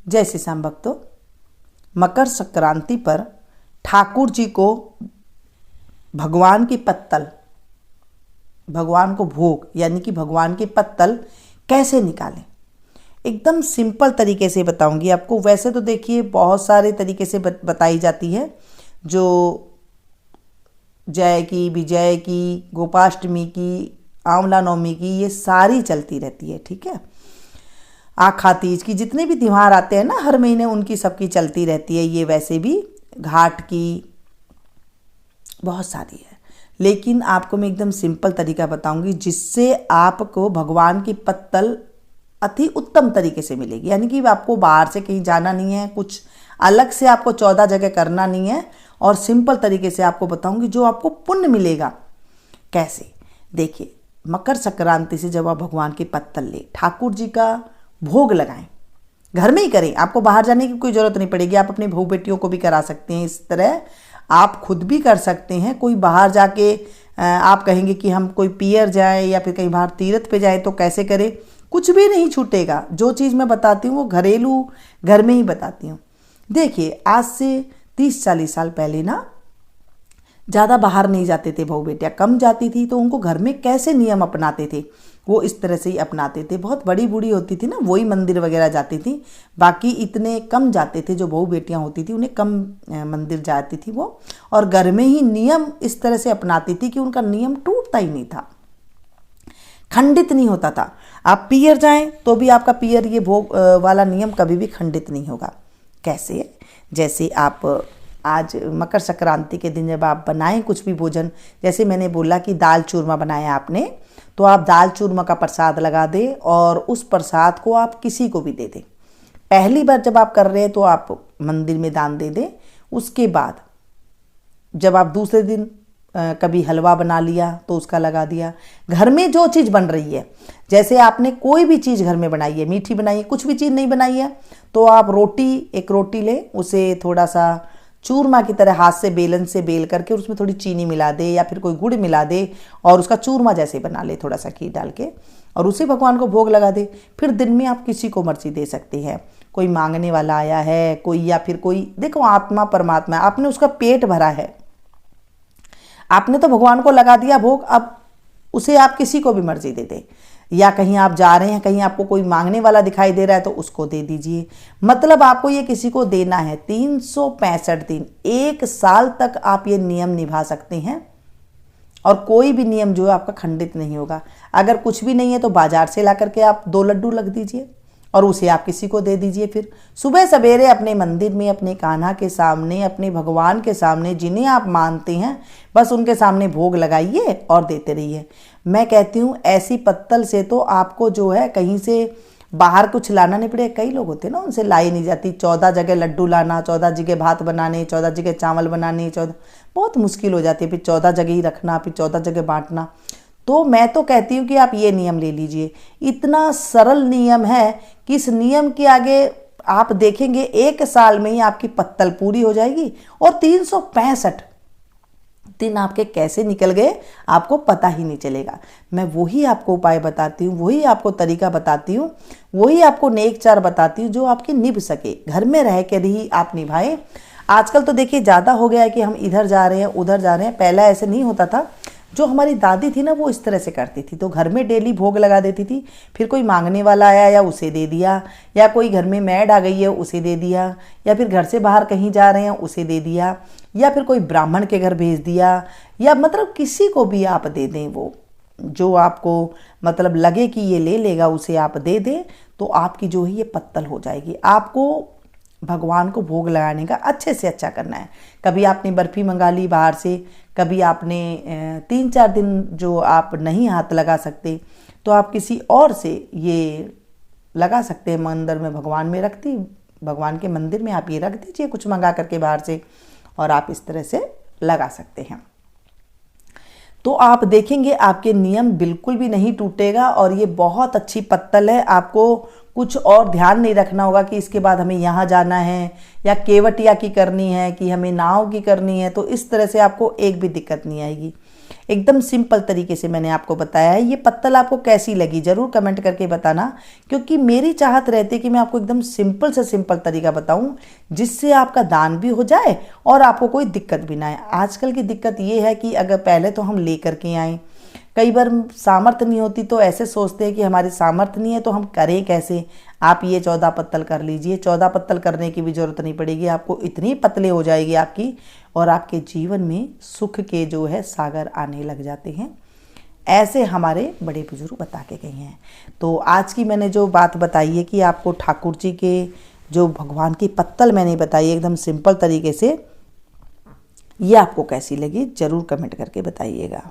जय श्री श्याम भक्तों, मकर संक्रांति पर ठाकुर जी को भगवान की पत्तल, भगवान को भोग यानी कि भगवान की पत्तल कैसे निकालें, एकदम सिंपल तरीके से बताऊंगी आपको। वैसे तो देखिए बहुत सारे तरीके से बताई जाती है, जो जय की, विजय की, गोपाष्टमी की, आंवला नवमी की, ये सारी चलती रहती है। ठीक है, आखा तीज की, जितने भी त्योहार आते हैं ना हर महीने, उनकी सबकी चलती रहती है। ये वैसे भी घाट की बहुत सारी है, लेकिन आपको मैं एकदम सिंपल तरीका बताऊंगी जिससे आपको भगवान की पत्तल अति उत्तम तरीके से मिलेगी। यानी कि आपको बाहर से कहीं जाना नहीं है, कुछ अलग से आपको 14 जगह करना नहीं है, और सिंपल तरीके से आपको बताऊंगी जो आपको पुण्य मिलेगा। कैसे? देखिए, मकर संक्रांति से जब आप भगवान की पत्तल ले, ठाकुर जी का भोग लगाएं, घर में ही करें, आपको बाहर जाने की कोई ज़रूरत नहीं पड़ेगी। आप अपनी बहू बेटियों को भी करा सकते हैं, इस तरह आप खुद भी कर सकते हैं। कोई बाहर जाके आप कहेंगे कि हम कोई पियर जाएं या फिर कहीं बाहर तीर्थ पे जाएं तो कैसे करें, कुछ भी नहीं छूटेगा। जो चीज़ मैं बताती हूँ वो घरेलू, घर में ही बताती हूँ। देखिए, आज से 30-40 साल पहले ना ज़्यादा बाहर नहीं जाते थे, बहू बेटियाँ कम जाती थी, तो उनको घर में कैसे नियम अपनाते थे वो इस तरह से ही अपनाते थे। बहुत बड़ी बूढ़ी होती थी ना, वही मंदिर वगैरह जाती थी, बाकी इतने कम जाते थे। जो बहू बेटियाँ होती थी उन्हें कम मंदिर जाती थी वो, और घर में ही नियम इस तरह से अपनाती थी कि उनका नियम टूटता ही नहीं था, खंडित नहीं होता था। आप पियर जाएं तो भी आपका पियर ये भोग वाला नियम कभी भी खंडित नहीं होगा। कैसे? जैसे आप आज मकर संक्रांति के दिन जब आप बनाएं कुछ भी भोजन, जैसे मैंने बोला कि दाल चूरमा बनाया आपने, तो आप दाल चूरमा का प्रसाद लगा दें और उस प्रसाद को आप किसी को भी दे दें। पहली बार जब आप कर रहे हैं तो आप मंदिर में दान दे दें। उसके बाद जब आप दूसरे दिन कभी हलवा बना लिया तो उसका लगा दिया। घर में जो चीज़ बन रही है, जैसे आपने कोई भी चीज़ घर में बनाई है, मीठी बनाई है, कुछ भी चीज़ नहीं बनाई है, तो आप एक रोटी लें, उसे थोड़ा सा चूरमा की तरह हाथ से बेलन से बेल करके उसमें थोड़ी चीनी मिला दे या फिर कोई गुड़ मिला दे और उसका चूरमा जैसे बना ले, थोड़ा सा घी डाल के, और उसे भगवान को भोग लगा दे। फिर दिन में आप किसी को मर्जी दे सकते हैं। कोई मांगने वाला आया है कोई, या फिर कोई, देखो आत्मा परमात्मा, आपने उसका पेट भरा है, आपने तो भगवान को लगा दिया भोग, अब उसे आप किसी को भी मर्जी दे दे। या कहीं आप जा रहे हैं, कहीं आपको कोई मांगने वाला दिखाई दे रहा है तो उसको दे दीजिए। मतलब आपको ये किसी को देना है। 365 दिन, 1 साल तक आप ये नियम निभा सकते हैं और कोई भी नियम जो है आपका खंडित नहीं होगा। अगर कुछ भी नहीं है तो बाजार से ला करके आप 2 लड्डू रख दीजिए और उसे आप किसी को दे दीजिए। फिर सुबह सवेरे अपने मंदिर में, अपने कान्हा के सामने, अपने भगवान के सामने, जिन्हें आप मानते हैं, बस उनके सामने भोग लगाइए और देते रहिए। मैं कहती हूँ ऐसी पत्तल से तो आपको जो है कहीं से बाहर कुछ लाना नहीं पड़ेगा। कई लोग होते हैं ना, उनसे लाई नहीं जाती, 14 जगह लड्डू लाना, 14 जगह भात बनाने, 14 जगह चावल बनाने, 14 बहुत मुश्किल हो जाती है। फिर 14 जगह ही रखना, फिर 14 जगह बांटना। तो मैं तो कहती हूँ कि आप ये नियम ले लीजिए। इतना सरल नियम है कि इस नियम के आगे आप देखेंगे 1 साल में ही आपकी पत्तल पूरी हो जाएगी, और 365 दिन आपके कैसे निकल गए आपको पता ही नहीं चलेगा। मैं वही आपको उपाय बताती हूँ, वही आपको तरीका बताती हूँ, वही आपको नेक चार बताती हूँ जो आपके निभ सके, घर में रह कर ही आप निभाएं। आजकल तो देखिए ज़्यादा हो गया है कि हम इधर जा रहे हैं उधर जा रहे हैं, पहला ऐसे नहीं होता था। जो हमारी दादी थी ना वो इस तरह से करती थी, तो घर में डेली भोग लगा देती थी। फिर कोई मांगने वाला आया या उसे दे दिया, या कोई घर में मैड आ गई है उसे दे दिया, या फिर घर से बाहर कहीं जा रहे हैं उसे दे दिया, या फिर कोई ब्राह्मण के घर भेज दिया, या मतलब किसी को भी आप दे दें, वो जो आपको मतलब लगे कि ये ले लेगा उसे आप दे दें, तो आपकी जो है ये पत्तल हो जाएगी। आपको भगवान को भोग लगाने का अच्छे से अच्छा करना है। कभी आपने बर्फ़ी मंगा ली बाहर से, कभी आपने 3-4 दिन जो आप नहीं हाथ लगा सकते तो आप किसी और से ये लगा सकते हैं। मंदिर में भगवान के मंदिर में आप ये रख दीजिए कुछ मंगा करके बाहर से, और आप इस तरह से लगा सकते हैं। तो आप देखेंगे आपके नियम बिल्कुल भी नहीं टूटेगा, और ये बहुत अच्छी पत्तल है। आपको कुछ और ध्यान नहीं रखना होगा कि इसके बाद हमें यहाँ जाना है, या केवटिया की करनी है, कि हमें नाव की करनी है, तो इस तरह से आपको एक भी दिक्कत नहीं आएगी। एकदम सिंपल तरीके से मैंने आपको बताया है। ये पत्तल आपको कैसी लगी ज़रूर कमेंट करके बताना, क्योंकि मेरी चाहत रहती है कि मैं आपको एकदम सिंपल से सिंपल तरीका बताऊं जिससे आपका दान भी हो जाए और आपको कोई दिक्कत भी ना आए। आजकल की दिक्कत ये है कि अगर पहले तो हम ले करके आएँ, कई बार सामर्थ्य नहीं होती तो ऐसे सोचते हैं कि हमारी सामर्थ्य नहीं है तो हम करें कैसे। आप ये 14 पत्तल कर लीजिए, 14 पत्तल करने की भी ज़रूरत नहीं पड़ेगी आपको, इतनी पतले हो जाएगी आपकी और आपके जीवन में सुख के जो है सागर आने लग जाते हैं। ऐसे हमारे बड़े बुजुर्ग बता के गए हैं। तो आज की मैंने जो बात बताई है कि आपको ठाकुर जी के जो भगवान की पत्तल मैंने बताई एकदम सिंपल तरीके से, ये आपको कैसी लगी ज़रूर कमेंट करके बताइएगा।